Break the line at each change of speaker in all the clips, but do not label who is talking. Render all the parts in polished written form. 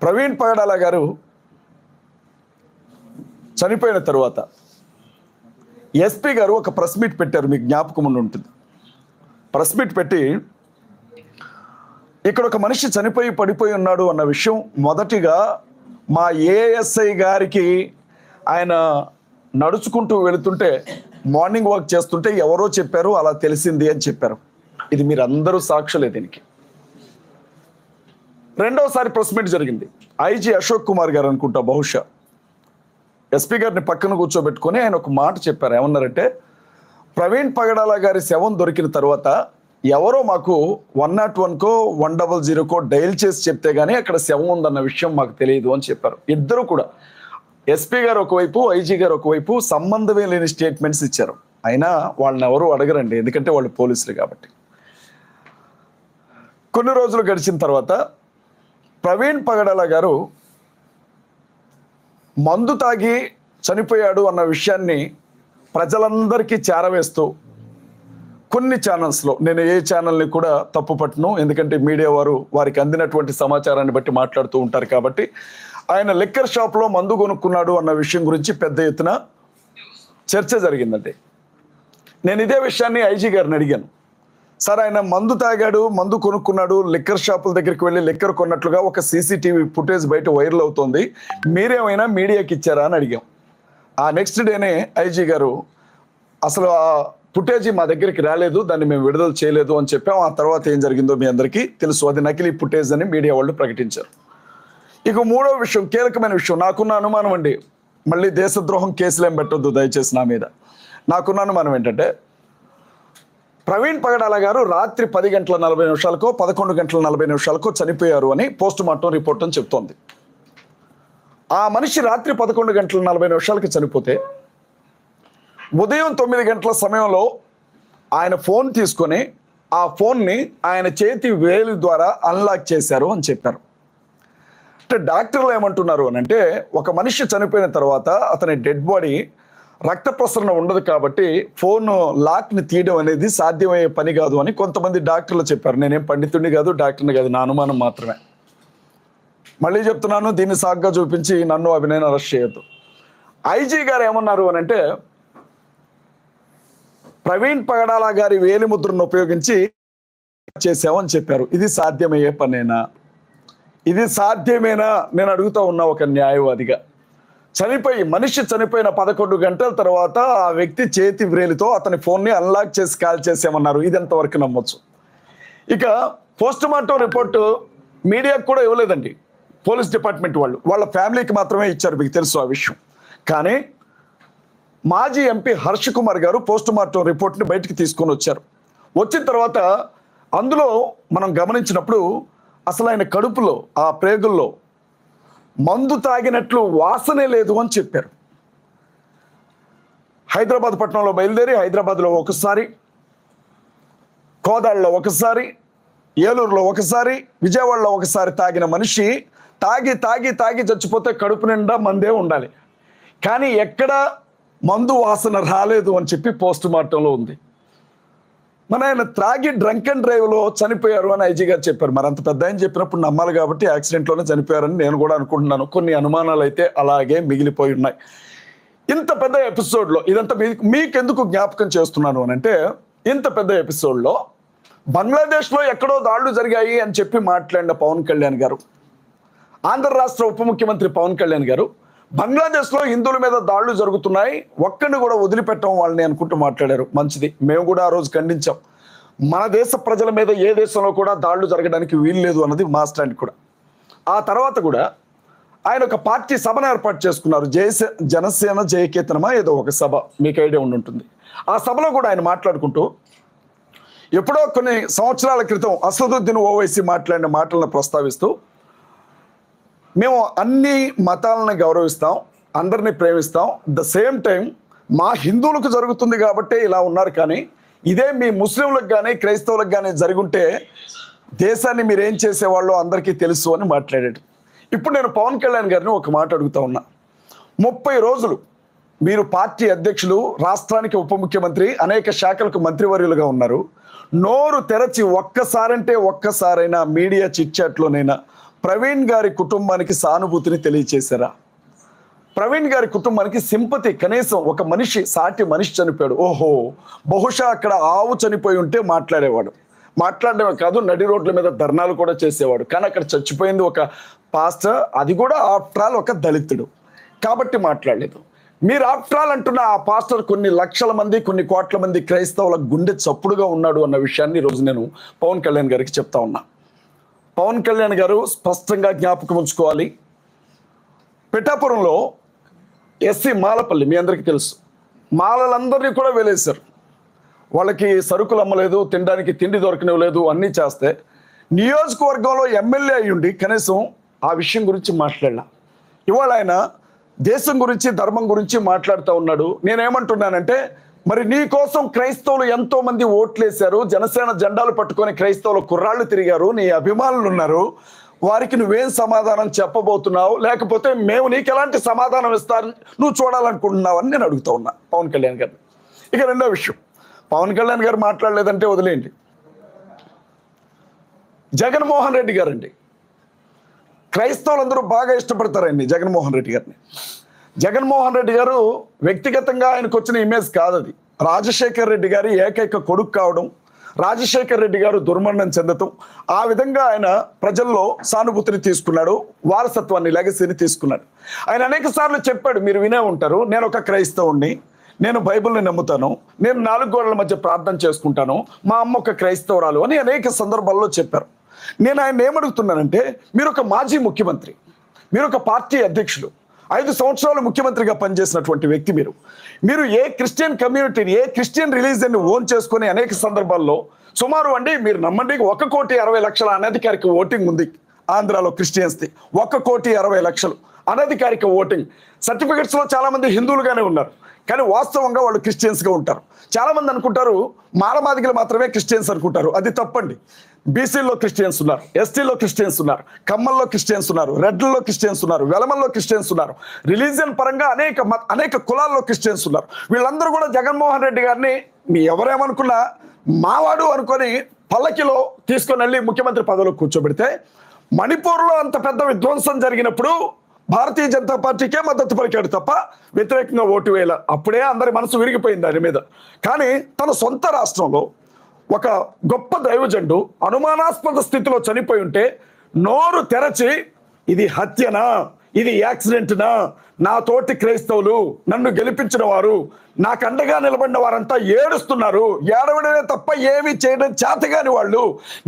ప్రవీణ్ పగడాల గారు చనిపోయిన తరువాత ఎస్పీ గారు ఒక ప్రెస్ మీట్ పెట్టారు, మీకు జ్ఞాపకం ఉండి ఉంటుంది. ప్రెస్ మీట్ పెట్టి ఇక్కడ ఒక మనిషి చనిపోయి పడిపోయి ఉన్నాడు అన్న విషయం మొదటిగా మా ఏఎస్ఐ గారికి ఆయన నడుచుకుంటూ వెళుతుంటే మార్నింగ్ వాక్ చేస్తుంటే ఎవరో చెప్పారు, అలా తెలిసింది అని చెప్పారు. ఇది మీరు అందరూ సాక్షులే దీనికి. రెండవసారి ప్రెస్ మీట్ జరిగింది. ఐజీ అశోక్ కుమార్ గారు అనుకుంటా, బహుశా ఎస్పీ గారిని పక్కన కూర్చోబెట్టుకొని ఆయన ఒక మాట చెప్పారు. ఏమన్నారంటే, ప్రవీణ్ పగడాల గారి శవం దొరికిన తర్వాత ఎవరో మాకు 101కో 100కో డైల్ చేసి చెప్తే గానీ అక్కడ శవం ఉందన్న విషయం మాకు తెలియదు అని చెప్పారు. ఇద్దరు కూడా, ఎస్పీ గారు ఒకవైపు, ఐజీ గారు ఒకవైపు సంబంధమే లేని స్టేట్మెంట్స్ ఇచ్చారు. అయినా వాళ్ళని ఎవరు అడగరండి, ఎందుకంటే వాళ్ళు పోలీసులు కాబట్టి. కొన్ని రోజులు గడిచిన తర్వాత ప్రవీణ్ పగడాల గారు మందు తాగి చనిపోయాడు అన్న విషయాన్ని ప్రజలందరికీ చేరవేస్తూ కొన్ని ఛానల్స్లో, నేను ఏ ఛానల్ని కూడా తప్పు పట్టను, ఎందుకంటే మీడియా వారు వారికి అందినటువంటి సమాచారాన్ని బట్టి మాట్లాడుతూ ఉంటారు కాబట్టి, ఆయన లిక్కర్ షాప్లో మందు కొనుక్కున్నాడు అన్న విషయం గురించి పెద్ద ఎత్తున చర్చ జరిగిందండి. నేను ఇదే విషయాన్ని ఐజీ గారిని అడిగాను. సార్, ఆయన మందు తాగాడు, మందు కొనుక్కున్నాడు, లిక్కర్ షాపుల దగ్గరికి వెళ్ళి లిక్కర్ కొన్నట్లుగా ఒక సీసీటీవీ ఫుటేజ్ బయట వైరల్ అవుతోంది, మీరేమైనా మీడియాకి ఇచ్చారా అని అడిగాం. ఆ నెక్స్ట్ డేనే ఐజీ గారు అసలు ఆ ఫుటేజీ మా దగ్గరికి రాలేదు, దాన్ని మేము విడుదల చేయలేదు అని చెప్పాం. ఆ తర్వాత ఏం జరిగిందో మీ అందరికీ తెలుసు, అది నకిలీ ఫుటేజ్ అని మీడియా వాళ్ళు ప్రకటించారు. ఇక మూడో విషయం, కీలకమైన విషయం, నాకున్న అనుమానం అండి, మళ్ళీ దేశద్రోహం కేసులు ఏం పెట్టొద్దు దయచేసి నా మీద. నాకున్న అనుమానం ఏంటంటే, ప్రవీణ్ పగడాల గారు రాత్రి 10:40 11:40 చనిపోయారు అని పోస్ట్ మార్టం రిపోర్ట్ అని చెప్తోంది. ఆ మనిషి రాత్రి 11:40 చనిపోతే ఉదయం 9 గంటల సమయంలో ఆయన ఫోన్ తీసుకొని ఆ ఫోన్ని ఆయన చేతి వేలు ద్వారా అన్లాక్ చేశారు అని చెప్పారు. అంటే డాక్టర్లు ఏమంటున్నారు అని అంటే, ఒక మనిషి చనిపోయిన తర్వాత అతని డెడ్ బాడీ రక్త ప్రసరణ ఉండదు కాబట్టి ఫోన్ లాక్ని తీయడం అనేది సాధ్యమయ్యే పని కాదు అని కొంతమంది డాక్టర్లు చెప్పారు. నేనేం పండితుడిని కాదు, డాక్టర్ని కాదు, నా అనుమానం మాత్రమే. మళ్ళీ చెప్తున్నాను, దీన్ని సాగ్గా చూపించి నన్ను అభినయన అరెస్ట్ చేయొద్దు. ఐజీ గారు ఏమన్నారు అని అంటే, ప్రవీణ్ పగడాల గారి వేలిముద్రను ఉపయోగించి చేసామని చెప్పారు. ఇది సాధ్యమయ్యే పనేనా? ఇది సాధ్యమేనా? నేను అడుగుతా ఉన్నా ఒక న్యాయవాదిగా. మనిషి చనిపోయిన 11 గంటల తర్వాత ఆ వ్యక్తి చేతి వ్రేలితో అతని ఫోన్ని అన్లాక్ చేసి కాల్ చేసామన్నారు. ఇది ఎంతవరకు నమ్మొచ్చు? ఇక పోస్ట్ మార్టం రిపోర్టు మీడియాకు కూడా ఇవ్వలేదండి పోలీస్ డిపార్ట్మెంట్ వాళ్ళు, వాళ్ళ ఫ్యామిలీకి మాత్రమే ఇచ్చారు, మీకు తెలుసు ఆ విషయం. కానీ మాజీ ఎంపీ హర్ష్ కుమార్ గారు పోస్ట్ మార్టం రిపోర్ట్ని బయటికి తీసుకొని వచ్చారు. వచ్చిన తర్వాత అందులో మనం గమనించినప్పుడు అసలు ఆయన కడుపులో, ఆ ప్రేగుల్లో మందు తాగినట్లు వాసనే లేదు అని చెప్పారు. హైదరాబాద్ పట్టణంలో బయలుదేరి హైదరాబాద్లో ఒకసారి, కోదాళ్ళలో ఒకసారి, ఏలూరులో ఒకసారి, విజయవాడలో ఒకసారి తాగిన మనిషి తాగి తాగి తాగి చచ్చిపోతే కడుపు నిండా మందే ఉండాలి, కానీ ఎక్కడ మందు వాసన రాలేదు అని చెప్పి పోస్ట్ మార్టంలో ఉంది. మన ఆయన త్రాగి డ్రంక్ అండ్ డ్రైవ్లో చనిపోయారు అని ఐజీ గారు చెప్పారు. మరి అంత పెద్ద ఆయన చెప్పినప్పుడు నమ్మాలి కాబట్టి యాక్సిడెంట్లోనే చనిపోయారని నేను కూడా అనుకుంటున్నాను. కొన్ని అనుమానాలు అయితే అలాగే మిగిలిపోయి ఉన్నాయి. ఇంత పెద్ద ఎపిసోడ్లో ఇదంతా మీకెందుకు జ్ఞాపకం చేస్తున్నాను అని అంటే, ఇంత పెద్ద ఎపిసోడ్లో బంగ్లాదేశ్లో ఎక్కడో దాడులు జరిగాయి అని చెప్పి మాట్లాడిన పవన్ కళ్యాణ్ గారు, ఆంధ్ర రాష్ట్ర ఉప ముఖ్యమంత్రి పవన్ కళ్యాణ్ గారు, బంగ్లాదేశ్లో హిందువుల మీద దాడులు జరుగుతున్నాయి, ఒక్కడిని కూడా వదిలిపెట్టం వాళ్ళని అనుకుంటూ మాట్లాడారు. మంచిది, మేము కూడా ఆ రోజు ఖండించాం. మన దేశ ప్రజల మీద ఏ దేశంలో కూడా దాడులు జరగడానికి వీల్లేదు అన్నది మా స్టాండ్ కూడా. ఆ తర్వాత కూడా ఆయన ఒక పార్టీ సభను ఏర్పాటు చేసుకున్నారు, జనసేన జయకేతనమా ఏదో ఒక సభ, మీకు ఐడియా ఉంటుంది. ఆ సభలో కూడా ఆయన మాట్లాడుకుంటూ ఎప్పుడో కొన్ని సంవత్సరాల క్రితం అసదుద్దీన్ ఓవైసీ మాట్లాడిన మాటలను ప్రస్తావిస్తూ, మేము అన్ని మతాలను గౌరవిస్తాం, అందరినీ ప్రేమిస్తాం, ద సేమ్ టైం మా హిందువులకు జరుగుతుంది కాబట్టే ఇలా ఉన్నారు, కానీ ఇదే మీ ముస్లింలకు కానీ క్రైస్తవులకు కానీ జరుగుంటే దేశాన్ని మీరేం చేసేవాళ్ళో అందరికీ తెలుసు అని మాట్లాడాడు. ఇప్పుడు నేను పవన్ కళ్యాణ్ గారిని ఒక మాట అడుగుతా ఉన్నా. 30 రోజులు మీరు పార్టీ అధ్యక్షులు, రాష్ట్రానికి ఉప ముఖ్యమంత్రి, అనేక శాఖలకు మంత్రివర్యులుగా ఉన్నారు. నోరు తెరచి ఒక్కసారంటే ఒక్కసారైనా మీడియా చిట్ చాట్లోనైనా ప్రవీణ్ గారి కుటుంబానికి సానుభూతిని తెలియచేశారా? ప్రవీణ్ గారి కుటుంబానికి సింపతి, కనీసం ఒక మనిషి, సాటి మనిషి చనిపోయాడు, ఓహో బహుశా అక్కడ ఆవు చనిపోయి ఉంటే మాట్లాడేవాడు. మాట్లాడడమే కాదు, నడి రోడ్ల మీద ధర్నాలు కూడా చేసేవాడు. కానీ అక్కడ చచ్చిపోయింది ఒక పాస్టర్, అది కూడా ఆఫ్టర్ ఆల్ ఒక దళితుడు, కాబట్టి మాట్లాడలేదు. మీరు ఆఫ్టర్ ఆల్ అంటున్న ఆ పాస్టర్ కొన్ని లక్షల మంది, కొన్ని కోట్ల మంది క్రైస్తవుల గుండె చప్పుడుగా ఉన్నాడు అన్న విషయాన్ని ఈరోజు నేను పవన్ కళ్యాణ్ గారికి చెప్తా ఉన్నా. పవన్ కళ్యాణ్ గారు స్పష్టంగా జ్ఞాపకం ఉంచుకోవాలి. పిఠాపురంలో ఎస్సీ మాలపల్లి, మీ అందరికీ తెలుసు, మాలలందరినీ కూడా వెలేశారు. వాళ్ళకి సరుకులు అమ్మలేదు, తినడానికి తిండి దొరకనివ్వలేదు, అన్నీ చేస్తే నియోజకవర్గంలో ఎమ్మెల్యే అయ్యుండి కనీసం ఆ విషయం గురించి మాట్లాడలా. ఇవాళ ఆయన దేశం గురించి, ధర్మం గురించి మాట్లాడుతూ ఉన్నాడు. నేనేమంటున్నానంటే, మరి నీ కోసం క్రైస్తవులు ఎంతో మంది ఓట్లేశారు, జనసేన జెండాలు పట్టుకొని క్రైస్తవులు కుర్రాళ్ళు తిరిగారు, నీ అభిమానులు ఉన్నారు, వారికి నువ్వేం సమాధానం చెప్పబోతున్నావు, లేకపోతే మేము నీకు ఎలాంటి సమాధానం ఇస్తారని నువ్వు చూడాలనుకుంటున్నావు అని నేను అడుగుతూ ఉన్నా పవన్ కళ్యాణ్ గారిని. ఇక రెండో విషయం, పవన్ కళ్యాణ్ గారు మాట్లాడలేదంటే వదిలేయండి. జగన్మోహన్ రెడ్డి గారండి, క్రైస్తవులందరూ బాగా ఇష్టపడతారండి జగన్మోహన్ రెడ్డి గారిని. జగన్మోహన్ రెడ్డి గారు వ్యక్తిగతంగా ఆయనకు వచ్చిన ఇమేజ్ కాదు అది. రాజశేఖర్ రెడ్డి గారి ఏకైక కొడుకు కావడం, రాజశేఖర్ రెడ్డి గారు దుర్మరణం చెందటం, ఆ విధంగా ఆయన ప్రజల్లో సానుభూతిని తీసుకున్నాడు, వారసత్వాన్ని, లెగసీని తీసుకున్నాడు. ఆయన అనేక సార్లు చెప్పాడు, మీరు వినే ఉంటారు, నేను ఒక క్రైస్తవుణ్ణి, నేను బైబిల్ని నమ్ముతాను, నేను 4 గోడల మధ్య ప్రార్థన చేసుకుంటాను, మా అమ్మ ఒక క్రైస్తవురాలు అని అనేక సందర్భాల్లో చెప్పారు. నేను ఆయన ఏమడుగుతున్నానంటే, మీరు ఒక మాజీ ముఖ్యమంత్రి, మీరు ఒక పార్టీ అధ్యక్షులు, 5 సంవత్సరాలు ముఖ్యమంత్రిగా పనిచేసినటువంటి వ్యక్తి, మీరు ఏ క్రిస్టియన్ కమ్యూనిటీని, ఏ క్రిస్టియన్ రిలీజియన్ని ఓన్ చేసుకుని అనేక సందర్భాల్లో సుమారు అండి, మీరు నమ్మండి, 1,60,00,000 అనధికారిక ఓటింగ్ ఉంది ఆంధ్రాలో క్రిస్టియన్స్ది. 1,60,00,000 అనధికారిక ఓటింగ్. సర్టిఫికెట్స్లో చాలా మంది హిందువులుగానే ఉన్నారు, కానీ వాస్తవంగా వాళ్ళు క్రిస్టియన్స్గా ఉంటారు. చాలా మంది అనుకుంటారు మాలమాదిగలు మాత్రమే క్రిస్టియన్స్ అనుకుంటారు, అది తప్పండి. బీసీల్లో క్రిస్టియన్స్ ఉన్నారు, ఎస్టీలో క్రిస్టియన్స్ ఉన్నారు, కమ్మల్లో క్రిస్టియన్స్ ఉన్నారు, రెడ్లలో క్రిస్టియన్స్ ఉన్నారు, వెలమల్లో క్రిస్టియన్స్ ఉన్నారు, రిలీజియన్ పరంగా అనేక కులాల్లో క్రిస్టియన్స్ ఉన్నారు. వీళ్ళందరూ కూడా జగన్మోహన్ రెడ్డి గారిని మీ ఎవరేమనుకున్నా మావాడు అనుకొని పల్లకిలో తీసుకొని వెళ్ళి ముఖ్యమంత్రి పదవిలో కూర్చోబెడితే, మణిపూర్లో అంత పెద్ద విధ్వంసం జరిగినప్పుడు భారతీయ జనతా పార్టీకే మద్దతు పలికాడు తప్ప వ్యతిరేకంగా ఓటు వేయాల. అప్పుడే అందరి మనసు విరిగిపోయింది దాని మీద. కానీ తన సొంత రాష్ట్రంలో ఒక గొప్ప దైవజండు అనుమానాస్పద స్థితిలో చనిపోయి ఉంటే నోరు తెరచి, ఇది హత్యనా, ఇది యాక్సిడెంట్నా, నా తోటి క్రైస్తవులు, నన్ను గెలిపించిన వారు, నాకు అండగా నిలబడిన వారంతా ఏడుస్తున్నారు, ఏడవడమే తప్ప ఏమీ చేయడం చేతగాని వాళ్ళు,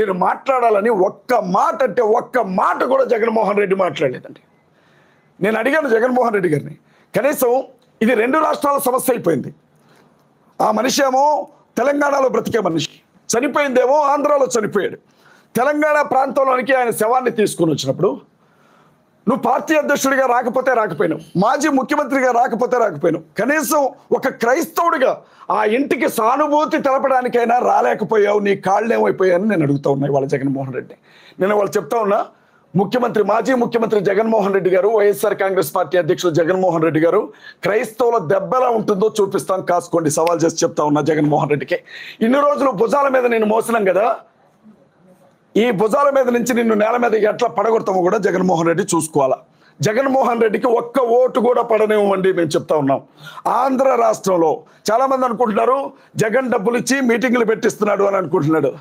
నేను మాట్లాడాలని ఒక్క మాట అంటే ఒక్క మాట కూడా జగన్మోహన్ రెడ్డి మాట్లాడలేదండి. నేను అడిగాను జగన్మోహన్ రెడ్డి గారిని, కనీసం ఇది 2 రాష్ట్రాల సమస్య అయిపోయింది. ఆ మనిషి ఏమో తెలంగాణలో బ్రతికే మనిషి, చనిపోయిందేమో ఆంధ్రాలో చనిపోయాడు. తెలంగాణ ప్రాంతంలోనికి ఆయన శవాన్ని తీసుకుని వచ్చినప్పుడు, నువ్వు పార్టీ అధ్యక్షుడిగా రాకపోతే రాకపోయినావు, మాజీ ముఖ్యమంత్రిగా రాకపోతే రాకపోయినావు, కనీసం ఒక క్రైస్తవుడిగా ఆ ఇంటికి సానుభూతి తెలపడానికైనా రాలేకపోయావు, నీ కాళ్ళు ఏమైపోయాయని నేను అడుగుతా ఉన్నా ఇవాళ జగన్మోహన్ రెడ్డి. నేను వాళ్ళు చెప్తా ఉన్నా, మాజీ ముఖ్యమంత్రి జగన్మోహన్ రెడ్డి గారు, వైఎస్ఆర్ కాంగ్రెస్ పార్టీ అధ్యక్షుడు జగన్మోహన్ రెడ్డి గారు, క్రైస్తవుల దెబ్బ ఎలా ఉంటుందో చూపిస్తాం, కాసుకోండి, సవాల్ చేసి చెప్తా ఉన్నా జగన్మోహన్ రెడ్డికి. ఇన్ని రోజులు భుజాల మీద నేను మోసినాం కదా, ఈ భుజాల మీద నుంచి నిన్ను నేల మీద ఎట్లా పడగొడతామో కూడా జగన్మోహన్ రెడ్డి చూసుకోవాలా. జగన్మోహన్ రెడ్డికి ఒక్క ఓటు కూడా పడనివ్వండి మేము చెప్తా ఉన్నాం. ఆంధ్ర రాష్ట్రంలో చాలా మంది అనుకుంటున్నారు జగన్ డబ్బులు ఇచ్చి మీటింగ్లు పెట్టిస్తున్నాడు అని అనుకుంటున్నాడు.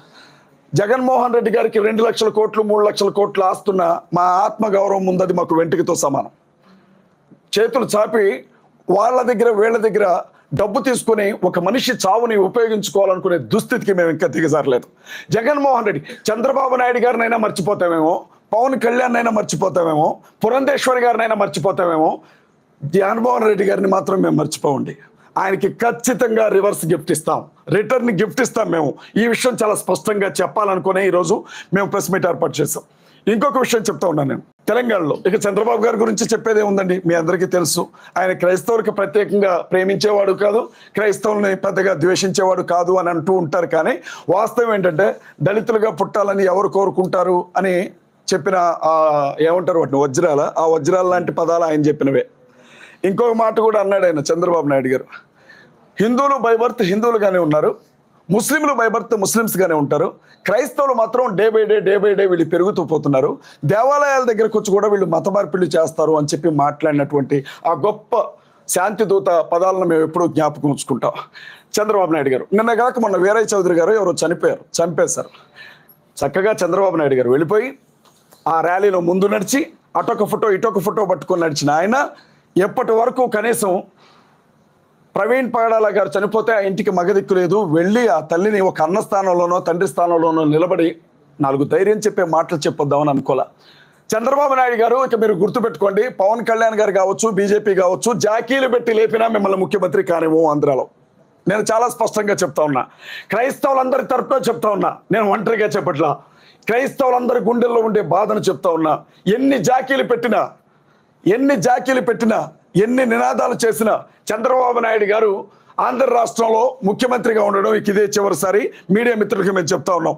జగన్మోహన్ రెడ్డి గారికి 2 లక్షల కోట్లు 3 లక్షల కోట్లు ఆస్తున్న మా ఆత్మగౌరవం ముందది మాకు వెంటికితో సమానం. చేతులు చాపి వాళ్ళ దగ్గర వీళ్ళ దగ్గర డబ్బు తీసుకుని ఒక మనిషి చావుని ఉపయోగించుకోవాలనుకునే దుస్థితికి మేము ఇంకా దిగజారలేదు. జగన్మోహన్ రెడ్డి, చంద్రబాబు నాయుడు గారినైనా మర్చిపోతామేమో, పవన్ కళ్యాణ్ అయినా మర్చిపోతామేమో, పురంధేశ్వరి గారినైనా మర్చిపోతామేమో, జగన్మోహన్ రెడ్డి గారిని మాత్రం మేము మర్చిపోండి. ఆయనకి ఖచ్చితంగా రివర్స్ గిఫ్ట్ ఇస్తాం, రిటర్న్ గిఫ్ట్ ఇస్తాం. మేము ఈ విషయం చాలా స్పష్టంగా చెప్పాలనుకునే ఈరోజు మేము ప్రెస్ మీట్ ఏర్పాటు చేస్తాం. ఇంకొక విషయం చెప్తా ఉన్నాను నేను, తెలంగాణలో ఇక చంద్రబాబు గారి గురించి చెప్పేదే ఉందండి, మీ అందరికీ తెలుసు. ఆయన క్రైస్తవులకు ప్రత్యేకంగా ప్రేమించేవాడు కాదు, క్రైస్తవుల్ని పెద్దగా ద్వేషించేవాడు కాదు అని అంటూ ఉంటారు. కానీ వాస్తవం ఏంటంటే, దళితులుగా పుట్టాలని ఎవరు కోరుకుంటారు అని చెప్పిన ఏమంటారు వాటిని, వజ్రాల, ఆ వజ్రాల లాంటి పదాలు ఆయన చెప్పినవే. ఇంకొక మాట కూడా అన్నాడు ఆయన, చంద్రబాబు నాయుడు గారు, హిందువులు బై బర్త్ హిందువులుగానే ఉన్నారు, ముస్లింలు బై బర్త్ ముస్లిమ్స్గానే ఉంటారు. క్రైస్తవులు మాత్రం డే బై డే వీళ్ళు పెరుగుతూ పోతున్నారు. దేవాలయాల దగ్గరకు వచ్చి కూడా వీళ్ళు మత మార్పిళ్ళు చేస్తారు అని చెప్పి మాట్లాడినటువంటి ఆ గొప్ప శాంతి దూత పదాలను మేము ఎప్పుడూ జ్ఞాపకం ఉంచుకుంటాం. చంద్రబాబు నాయుడు గారు నిన్న కాక మొన్న వీరయ్య చౌదరి గారు ఎవరో చంపేశారు. చక్కగా చంద్రబాబు నాయుడు గారు వెళ్ళిపోయి ఆ ర్యాలీలో ముందు నడిచి అటొక ఫోటో ఇటొక ఫోటో పట్టుకొని నడిచిన ఆయన ఎప్పటి వరకు కనీసం ప్రవీణ్ పగడాల గారు చనిపోతే ఆ ఇంటికి మగదిక్కు లేదు, వెళ్ళి ఆ తల్లిని ఒక అన్న స్థానంలోనో తండ్రి స్థానంలోనో నిలబడి 4 ధైర్యం చెప్పే మాటలు చెప్పొద్దామని అనుకోలే. చంద్రబాబు నాయుడు గారు ఇక మీరు గుర్తుపెట్టుకోండి, పవన్ కళ్యాణ్ గారు కావచ్చు, బీజేపీ కావచ్చు, జాకీలు పెట్టి లేపినా మిమ్మల్ని ముఖ్యమంత్రి కానివ్వు ఆంధ్రాలో. నేను చాలా స్పష్టంగా చెప్తా ఉన్నా, క్రైస్తవులందరి తరపున చెప్తా ఉన్నా, నేను ఒంటరిగా చెప్పట్లా, క్రైస్తవులందరి గుండెల్లో ఉండే బాధను చెప్తా ఉన్నా. ఎన్ని జాకీలు పెట్టినా, ఎన్ని నినాదాలు చేసినా చంద్రబాబు నాయుడు గారు ఆంధ్ర రాష్ట్రంలో ముఖ్యమంత్రిగా ఉండడం ఇదే చివరిసారి. మీడియా మిత్రులకి మేము చెప్తా ఉన్నాం.